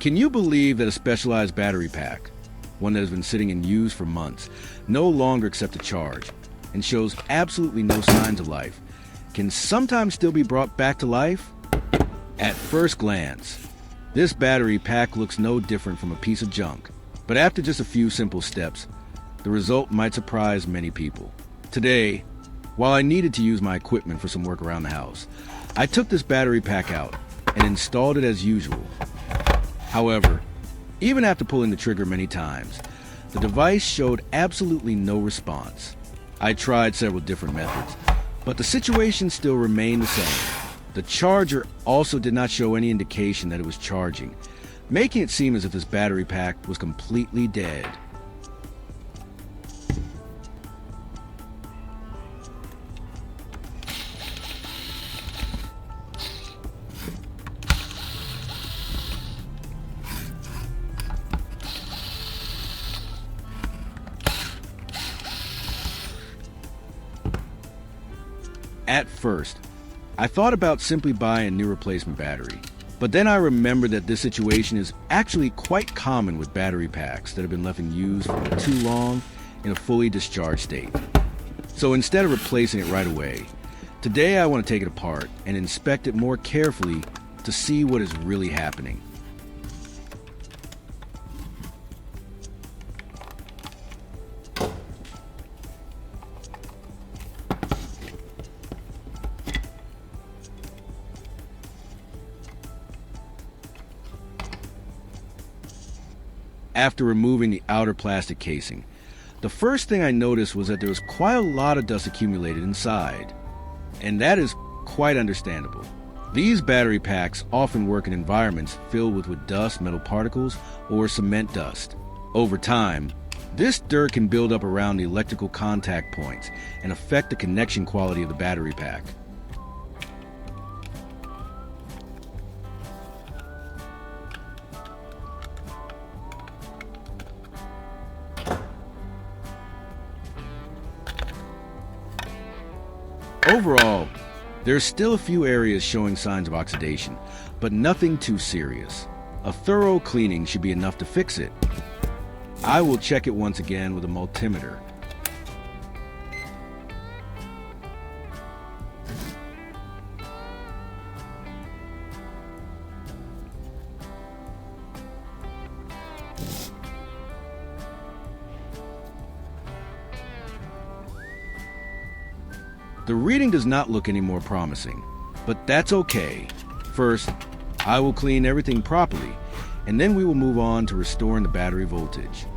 Can you believe that a specialized battery pack, one that has been sitting in use for months, no longer accepts a charge, and shows absolutely no signs of life, can sometimes still be brought back to life? At first glance, this battery pack looks no different from a piece of junk, but after just a few simple steps, the result might surprise many people. Today, while I needed to use my equipment for some work around the house, I took this battery pack out and installed it as usual. However, even after pulling the trigger many times, the device showed absolutely no response. I tried several different methods, but the situation still remained the same. The charger also did not show any indication that it was charging, making it seem as if this battery pack was completely dead. At first, I thought about simply buying a new replacement battery, but then I remembered that this situation is actually quite common with battery packs that have been left in use for too long in a fully discharged state. So instead of replacing it right away, today I want to take it apart and inspect it more carefully to see what is really happening. After removing the outer plastic casing, the first thing I noticed was that there was quite a lot of dust accumulated inside. And that is quite understandable. These battery packs often work in environments filled with dust, metal particles, or cement dust. Over time, this dirt can build up around the electrical contact points and affect the connection quality of the battery pack. Overall, there's still a few areas showing signs of oxidation, but nothing too serious. A thorough cleaning should be enough to fix it. I will check it once again with a multimeter. The reading does not look any more promising, but that's okay. First, I will clean everything properly, and then we will move on to restoring the battery voltage.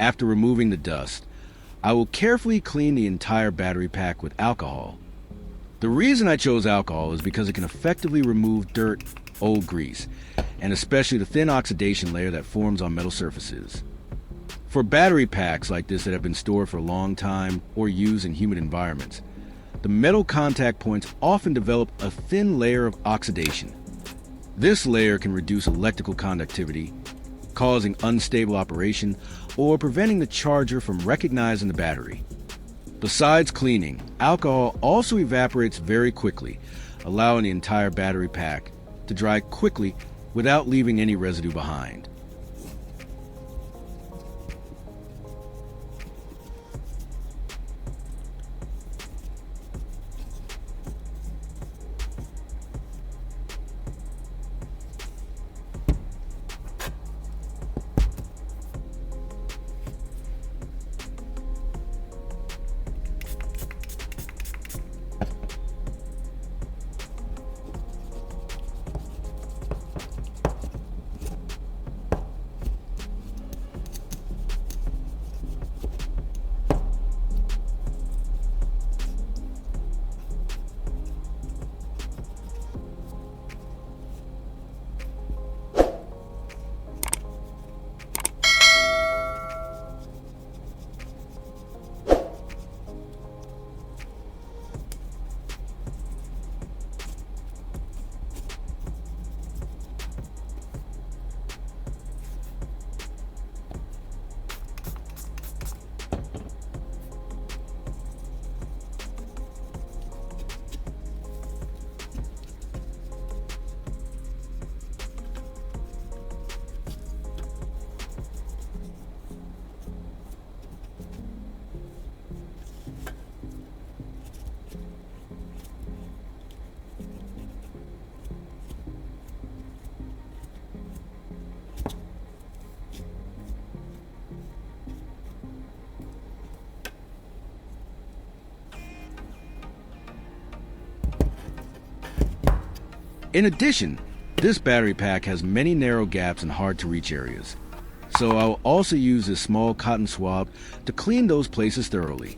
After removing the dust, I will carefully clean the entire battery pack with alcohol. The reason I chose alcohol is because it can effectively remove dirt, old grease, and especially the thin oxidation layer that forms on metal surfaces. For battery packs like this that have been stored for a long time or used in humid environments, the metal contact points often develop a thin layer of oxidation. This layer can reduce electrical conductivity, causing unstable operation or preventing the charger from recognizing the battery. Besides cleaning, alcohol also evaporates very quickly, allowing the entire battery pack to dry quickly without leaving any residue behind. In addition, this battery pack has many narrow gaps and hard-to-reach areas. So I'll also use this small cotton swab to clean those places thoroughly.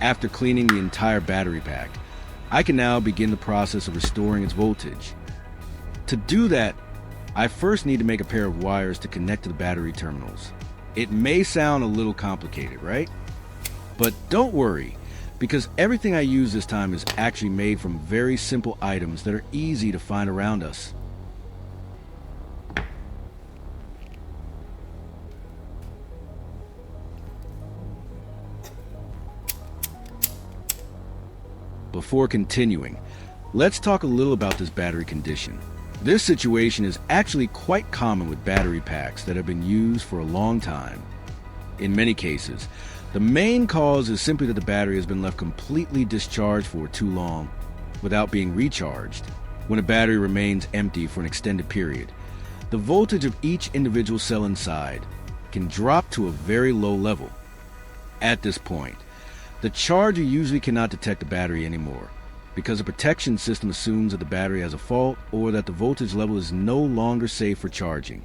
After cleaning the entire battery pack, I can now begin the process of restoring its voltage. To do that, I first need to make a pair of wires to connect to the battery terminals. It may sound a little complicated, right? But don't worry, because everything I use this time is actually made from very simple items that are easy to find around us. Before continuing, let's talk a little about this battery condition. This situation is actually quite common with battery packs that have been used for a long time. In many cases, the main cause is simply that the battery has been left completely discharged for too long, without being recharged. When a battery remains empty for an extended period, the voltage of each individual cell inside can drop to a very low level. At this point, the charger usually cannot detect the battery anymore, because the protection system assumes that the battery has a fault or that the voltage level is no longer safe for charging.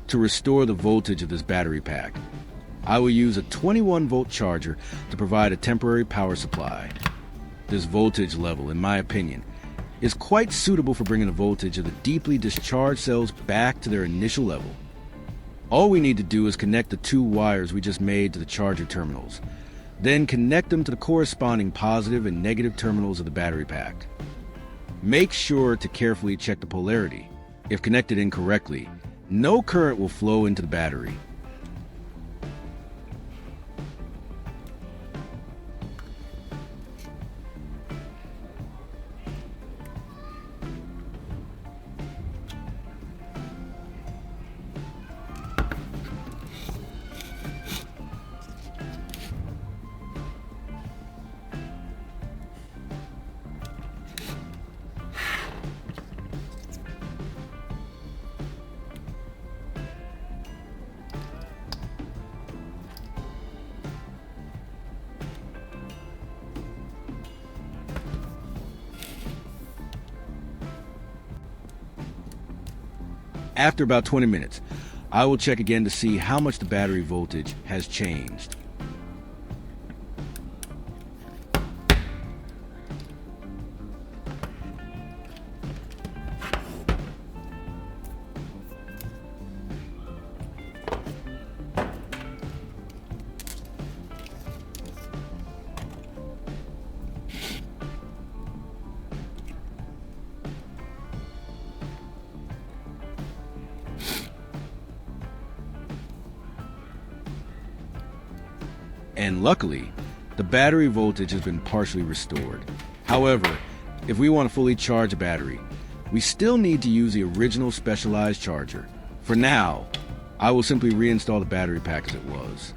to restore the voltage of this battery pack. I will use a 21-volt charger to provide a temporary power supply. This voltage level, in my opinion, is quite suitable for bringing the voltage of the deeply discharged cells back to their initial level. All we need to do is connect the two wires we just made to the charger terminals, then connect them to the corresponding positive and negative terminals of the battery pack. Make sure to carefully check the polarity. If connected incorrectly, no current will flow into the battery. After about 20 minutes, I will check again to see how much the battery voltage has changed. And luckily, the battery voltage has been partially restored. However, if we want to fully charge a battery, we still need to use the original specialized charger. For now, I will simply reinstall the battery pack as it was.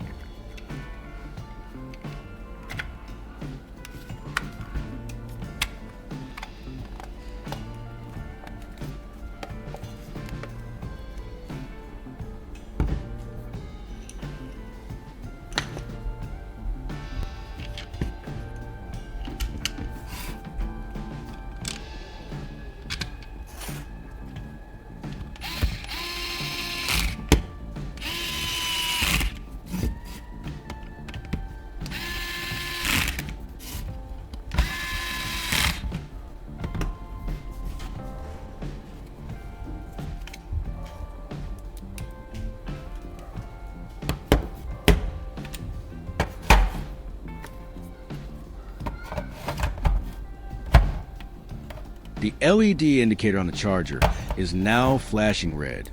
The LED indicator on the charger is now flashing red,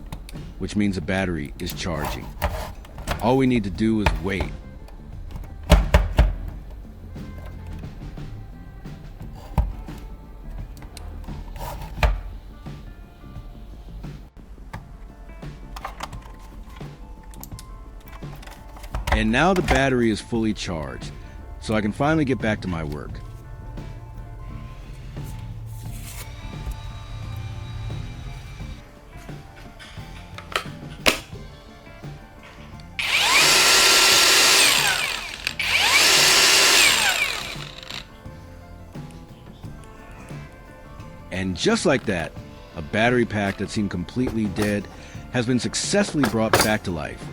which means the battery is charging. All we need to do is wait. And now the battery is fully charged, so I can finally get back to my work. And just like that, a battery pack that seemed completely dead has been successfully brought back to life.